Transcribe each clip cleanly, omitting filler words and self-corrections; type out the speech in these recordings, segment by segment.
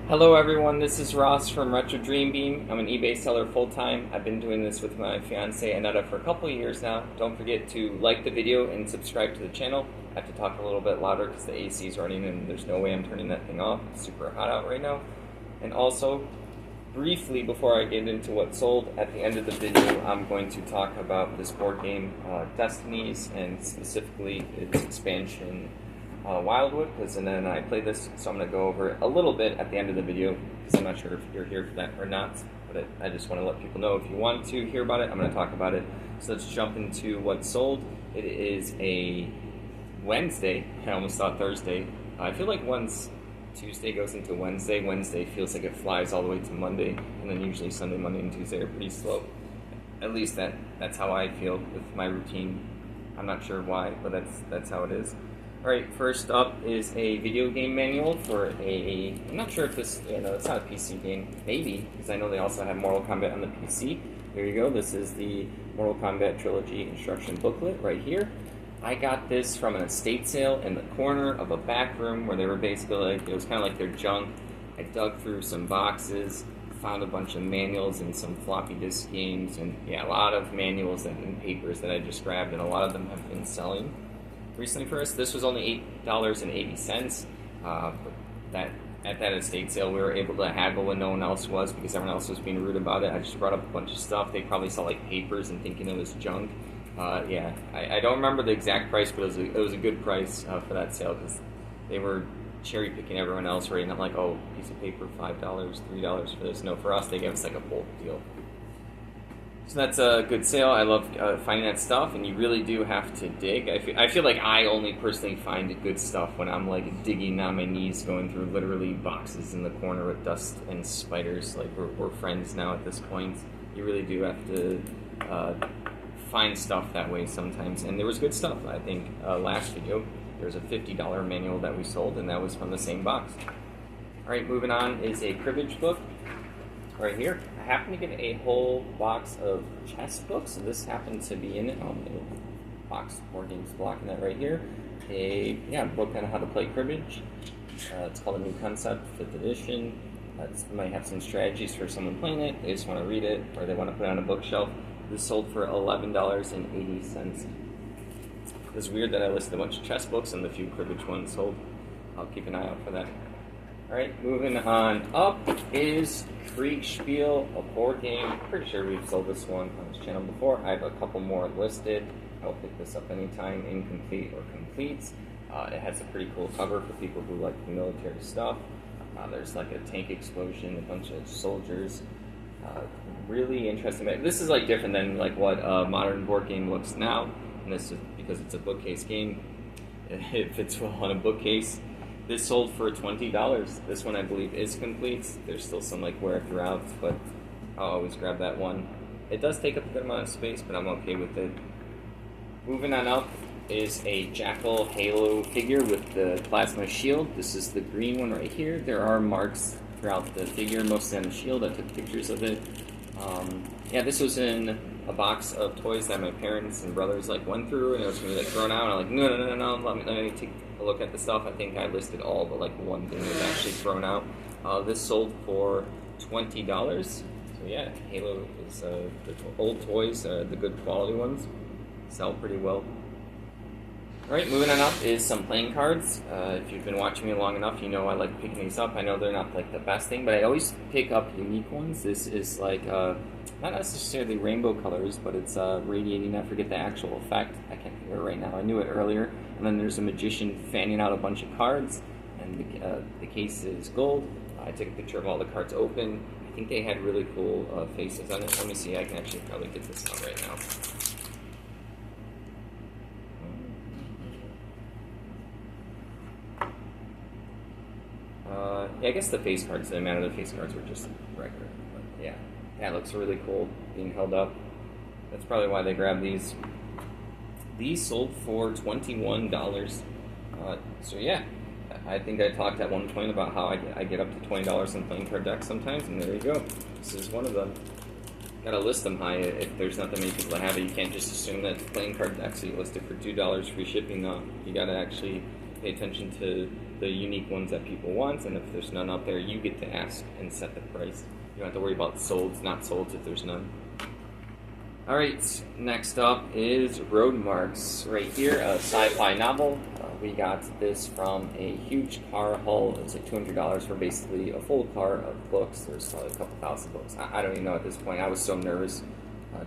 Hello everyone, this is Ross from Retro Dream Beam. I'm an eBay seller full-time. I've been doing this with my fiance Annetta for a couple of years now. Don't forget to like the video and subscribe to the channel. I have to talk a little bit louder because the AC is running and there's no way I'm turning that thing off. It's super hot out right now. And also, briefly before I get into what sold, at the end of the video I'm going to talk about this board game, Destinies, and specifically its expansion, Wildwood, because then I play this, so I'm going to go over it a little bit at the end of the video, because I'm not sure if you're here for that or not, but I just want to let people know if you want to hear about it, I'm going to talk about it. So let's jump into what sold. It is a Wednesday. I almost thought Thursday. I feel like once Tuesday goes into Wednesday, Wednesday feels like it flies all the way to Monday, and then usually Sunday, Monday, and Tuesday are pretty slow. At least that's how I feel with my routine. I'm not sure why, but that's how it is. Alright, first up is a video game manual for I'm not sure if this, it's not a PC game, maybe, because I know they also have Mortal Kombat on the PC. There you go, this is the Mortal Kombat Trilogy instruction booklet right here. I got this from an estate sale in the corner of a back room where they were basically like, it was kind of like their junk. I dug through some boxes, found a bunch of manuals and some floppy disk games, and yeah, a lot of manuals and papers that I just grabbed, and a lot of them have been selling recently for us. This was only $8.80. At that estate sale, we were able to haggle when no one else was, because everyone else was being rude about it. I just brought up a bunch of stuff. They probably saw like papers and thinking it was junk. Yeah, I don't remember the exact price, but it was a good price for that sale, because they were cherry picking everyone else, right? Not like, oh, piece of paper, $5, $3 for this. No, for us, they gave us like a bulk deal. So that's a good sale. I love finding that stuff, and you really do have to dig. I feel like I only personally find good stuff when I'm like digging on my knees, going through literally boxes in the corner with dust and spiders. Like we're friends now at this point. You really do have to find stuff that way sometimes. And there was good stuff. I think last video there was a $50 manual that we sold, and that was from the same box. All right, moving on is a cribbage book. Right here, I happened to get a whole box of chess books, and this happened to be in it. Box, board games blocking that right here. A book on how to play cribbage. It's called A New Concept, 5th edition. It might have some strategies for someone playing it. They just want to read it, or they want to put it on a bookshelf. This sold for $11.80. It's weird that I listed a bunch of chess books and the few cribbage ones sold. I'll keep an eye out for that. Alright, moving on up is Kriegspiel, a board game. Pretty sure we've sold this one on this channel before. I have a couple more listed. I'll pick this up anytime, incomplete or complete. It has a pretty cool cover for people who like military stuff. There's like a tank explosion, a bunch of soldiers. Really interesting. This is like different than like what a modern board game looks now. And this is because it's a bookcase game. It fits well on a bookcase. This sold for $20. This one I believe is complete. There's still some like wear throughout, but I'll always grab that one. It does take up a good amount of space, but I'm okay with it. Moving on up is a Jackal Halo figure with the plasma shield. This is the green one right here. There are marks throughout the figure, mostly on the shield. I took pictures of it. Yeah, this was in a box of toys that my parents and brothers like went through, and it was gonna be like thrown out. And I'm like, no, let me take a look at the stuff. I think I listed all, but like one thing was actually thrown out. This sold for $20. So yeah, Halo is the old toys, the good quality ones, sell pretty well. Alright, moving on up is some playing cards. If you've been watching me long enough, you know I like picking these up. I know they're not like the best thing, but I always pick up unique ones. This is like, not necessarily rainbow colors, but it's radiating. I forget the actual effect. I can't think of it right now. I knew it earlier. And then there's a magician fanning out a bunch of cards, and the case is gold. I took a picture of all the cards open. I think they had really cool faces on it. Let me see, I can actually probably get this out right now. Yeah, I guess the face cards didn't matter. The face cards were just regular. But yeah, it looks really cool being held up. That's probably why they grabbed these. These sold for $21. So yeah, I think I talked at one point about how I get up to $20 in playing card decks sometimes, and there you go. This is one of them. Gotta list them high if there's not that many people that have it. You can't just assume that playing card decks, so you list it for $2 free shipping. No, you gotta actually pay attention to the unique ones that people want, and if there's none out there, you get to ask and set the price. You don't have to worry about solds, not solds if there's none. Alright, next up is Road Marks. Right here, a sci-fi novel. We got this from a huge car haul. It was like $200 for basically a full car of books. There's probably a couple thousand books. I don't even know at this point. I was so nervous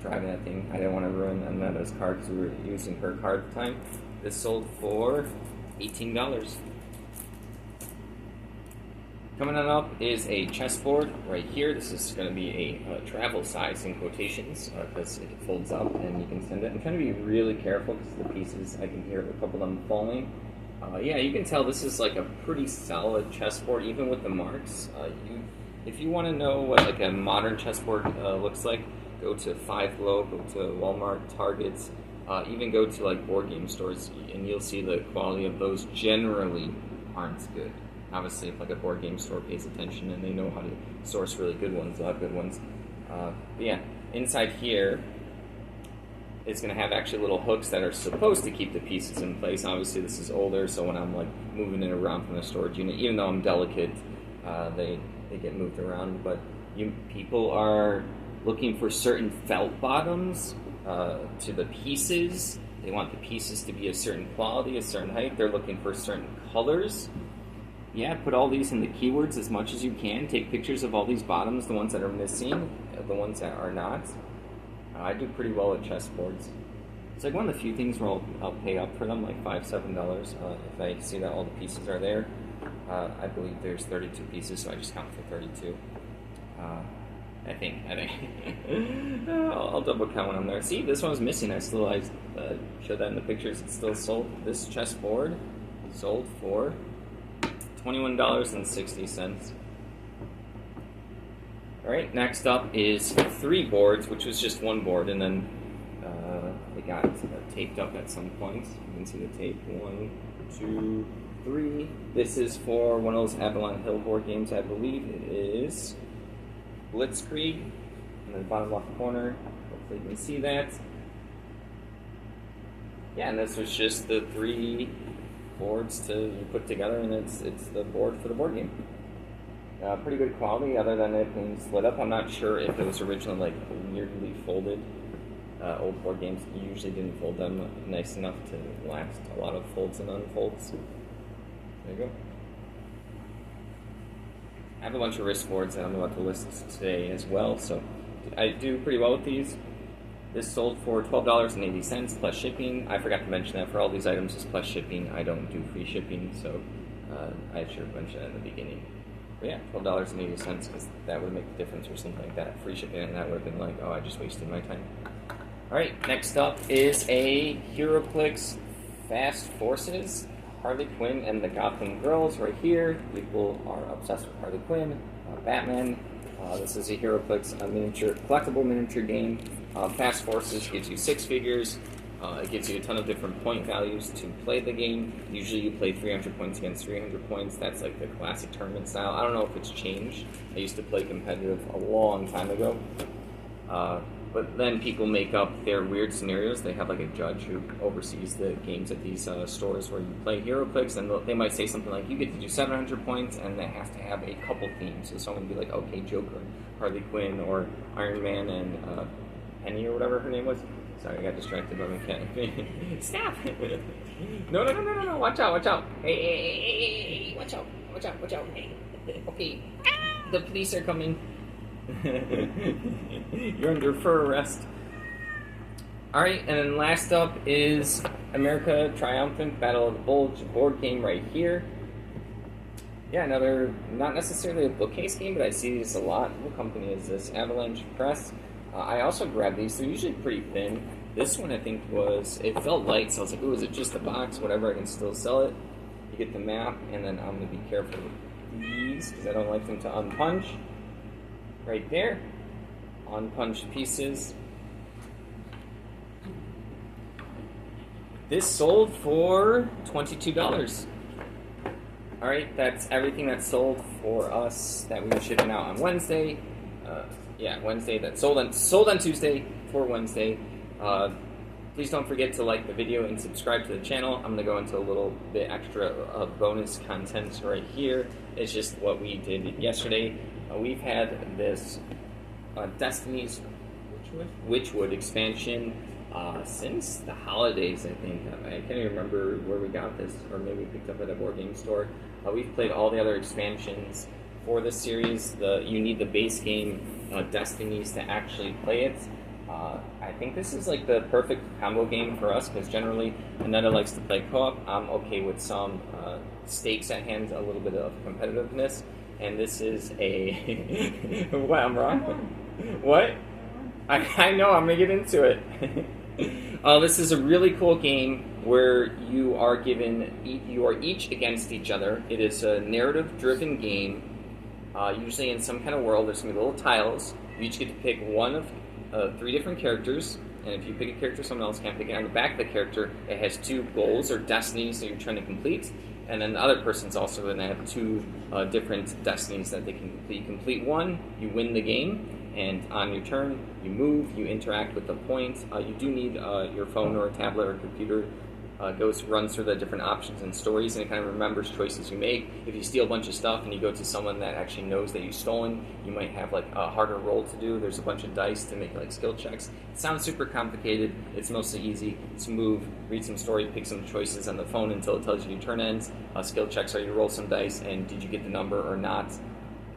driving that thing. I didn't want to ruin Anetta's car because we were using her car at the time. This sold for $18. Coming on up is a chessboard right here. This is going to be a travel size in quotations because it folds up and you can send it. I'm trying to be really careful because the pieces, I can hear a couple of them falling. Yeah, you can tell this is like a pretty solid chessboard, even with the marks. If you want to know what like a modern chessboard looks like, go to Five Below, go to Walmart, Targets, even go to like board game stores, and you'll see the quality of those generally aren't good. Obviously, if like a board game store pays attention and they know how to source really good ones, they'll have good ones. But yeah, inside here, it's going to have actually little hooks that are supposed to keep the pieces in place. Obviously, this is older, so when I'm like moving it around from the storage unit, even though I'm delicate, they get moved around. But people are looking for certain felt bottoms to the pieces. They want the pieces to be a certain quality, a certain height. They're looking for certain colors. Yeah, put all these in the keywords as much as you can. Take pictures of all these bottoms, the ones that are missing, the ones that are not. I do pretty well at chessboards. It's like one of the few things where I'll pay up for them, like $5, $7, if I see that all the pieces are there. I believe there's 32 pieces, so I just count for 32. I think. I'll double count when I'm there. See, this one was missing. I showed that in the pictures. It's still sold. This chessboard sold for $21.60. Alright, next up is 3 boards, which was just 1 board, and then it got taped up at some point. You can see the tape. 1, 2, 3. This is for one of those Avalon Hill board games, I believe it is Blitzkrieg, in the bottom left corner. Hopefully you can see that. Yeah, and this was just the 3 boards to put together, and it's the board for the board game. Pretty good quality, other than it being split up. I'm not sure if it was originally like weirdly folded. Old board games usually didn't fold them nice enough to last a lot of folds and unfolds. There you go. I have a bunch of wrist boards that I'm about to list today as well, so I do pretty well with these. This sold for $12.80 plus shipping. I forgot to mention that for all these items is plus shipping. I don't do free shipping, so I should have mentioned that in the beginning. But yeah, $12.80 because that would make the difference or something like that. Free shipping, and that would have been like, oh, I just wasted my time. Alright, next up is a HeroClix Fast Forces. Harley Quinn and the Gotham Girls right here. People are obsessed with Harley Quinn, Batman. This is a HeroClix collectible miniature game. Fast Forces gives you 6 figures. It gives you a ton of different point values to play the game. Usually you play 300 points against 300 points. That's like the classic tournament style. I don't know if it's changed. I used to play competitive a long time ago. But then people make up their weird scenarios. They have like a judge who oversees the games at these stores where you play HeroClix, and they might say something like, you get to do 700 points, and it has to have a couple themes. So someone would be like, okay, Joker, Harley Quinn, or Iron Man, and Penny, or whatever her name was. Sorry, I got distracted by my cat. Stop! No, watch out. Hey, watch out. Hey. Okay, the police are coming. You're under for arrest. Alright, and then last up is America Triumphant Battle of the Bulge board game right here. Yeah, another, not necessarily a bookcase game, but I see these a lot. What company is this? Avalanche Press. I also grabbed these. They're usually pretty thin. This one I think it felt light, so I was like, ooh, is it just a box? Whatever, I can still sell it. You get the map, and then I'm going to be careful with these, because I don't like them to unpunch. Right there, unpunched pieces. This sold for $22. Alright, that's everything that sold for us that we were shipping out on Wednesday. Wednesday. That sold on Tuesday for Wednesday. Please don't forget to like the video and subscribe to the channel. I'm going to go into a little bit extra bonus content right here. It's just what we did yesterday. We've had this Destiny's Witchwood expansion since the holidays, I think. I can't even remember where we got this, or maybe we picked up at a board game store. We've played all the other expansions for this series. You need the base game Destinies to actually play it. I think this is like the perfect combo game for us, because generally Aneta likes to play co-op. I'm okay with some stakes at hand, a little bit of competitiveness, and this is a... What, I'm wrong? What? I know, I'm going to get into it. This is a really cool game where you are each against each other. It is a narrative-driven game. Usually in some kind of world, there's going to be little tiles. You each get to pick one of 3 different characters, and if you pick a character, someone else can't pick it. On the back of the character, it has 2 goals or destinies that you're trying to complete, and then the other person's also going to have 2 different destinies that they can complete. You complete one, you win the game, and on your turn, you move, you interact with the point. You do need your phone or a tablet or a computer. Runs through the different options and stories, and it kind of remembers choices you make. If you steal a bunch of stuff and you go to someone that actually knows that you've stolen, you might have like a harder roll to do. There's a bunch of dice to make like skill checks. It sounds super complicated. It's mostly easy. It's move, read some story, pick some choices on the phone until it tells you your turn ends. Skill checks are you roll some dice and did you get the number or not.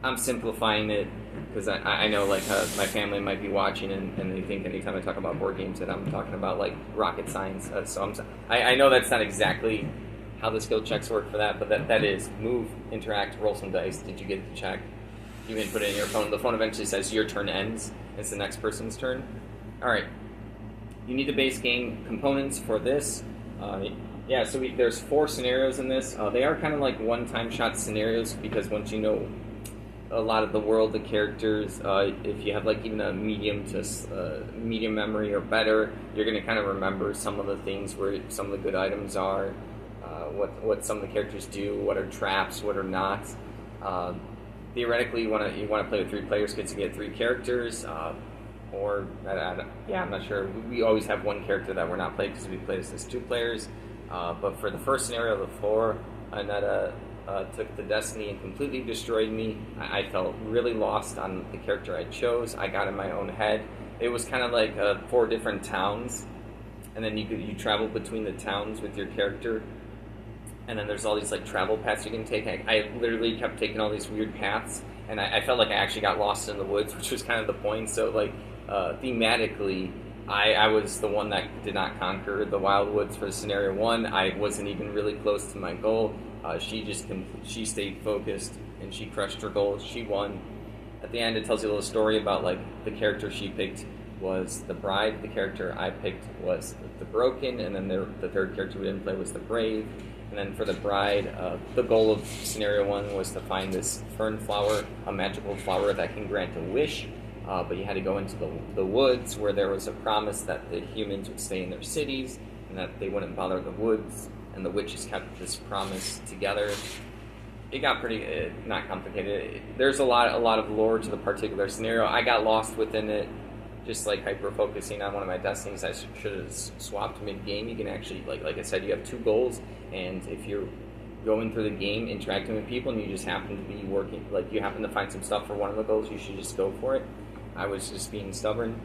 I'm simplifying it because I know like my family might be watching and they think anytime I talk about board games that I'm talking about like rocket science. So I know that's not exactly how the skill checks work for that, but that is move, interact, roll some dice. Did you get the check? You can put it in your phone. The phone eventually says your turn ends. It's the next person's turn. All right. You need the base game components for this. Yeah, so there's 4 scenarios in this. They are kind of like one-time shot scenarios because once you know a lot of the world, the characters, if you have like even a medium memory or better, you're going to kind of remember some of the things where some of the good items are, what some of the characters do, what are traps, what are not. Theoretically, you want to play with 3 players because you get 3 characters, yeah, I'm not sure. We always have 1 character that we're not playing because we play this as 2 players. But for the first scenario, the 4, Aneta took the Destiny and completely destroyed me. I felt really lost on the character I chose. I got in my own head. It was kind of like 4 different towns, and then you travel between the towns with your character, and then there's all these like travel paths you can take. I literally kept taking all these weird paths, and I felt like I actually got lost in the woods, which was kind of the point. So like thematically, I was the one that did not conquer the Wild Woods for scenario 1. I wasn't even really close to my goal. She stayed focused and she crushed her goal. She won. At the end, it tells you a little story about like the character she picked was the Bride. The character I picked was the Broken, and then the third character we didn't play was the Brave. And then for the Bride, the goal of scenario 1 was to find this fern flower, a magical flower that can grant a wish. But you had to go into the woods where there was a promise that the humans would stay in their cities and that they wouldn't bother the woods. And the witches kept this promise together. It got pretty not complicated. There's a lot of lore to the particular scenario. I got lost within it, just like hyper focusing on one of my destinies. I should have swapped mid game. You can actually like I said, you have 2 goals, and if you're going through the game, interacting with people, and you just happen to be working, like you happen to find some stuff for one of the goals, you should just go for it. I was just being stubborn.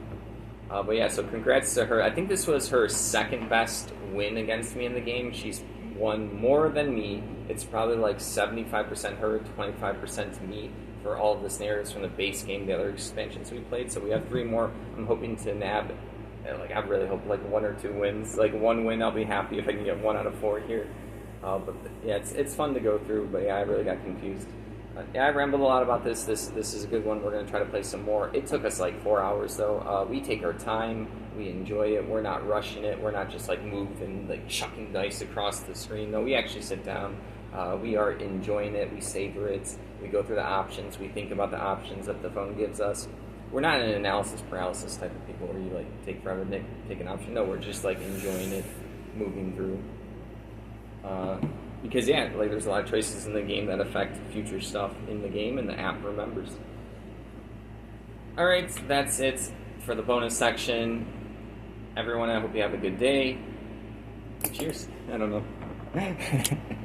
But yeah, so congrats to her. I think this was her 2nd best win against me in the game. She's won more than me. It's probably like 75% her, 25% me for all of the scenarios from the base game, the other expansions we played. So we have 3 more. I'm hoping to nab, I really hope like 1 or 2 wins. Like 1 win, I'll be happy if I can get 1 out of 4 here. But yeah, it's fun to go through, but yeah, I really got confused. Yeah, I rambled a lot about this. This is a good one. We're going to try to play some more. It took us like 4 hours, though. We take our time. We enjoy it. We're not rushing it. We're not just like moving, like chucking dice across the screen. No, we actually sit down. We are enjoying it. We savor it. We go through the options. We think about the options that the phone gives us. We're not an analysis paralysis type of people where you like take forever to take an option. No, we're just like enjoying it, moving through. Because yeah, like there's a lot of choices in the game that affect future stuff in the game, and the app remembers. Alright, that's it for the bonus section. everyone, I hope you have a good day. Cheers. I don't know.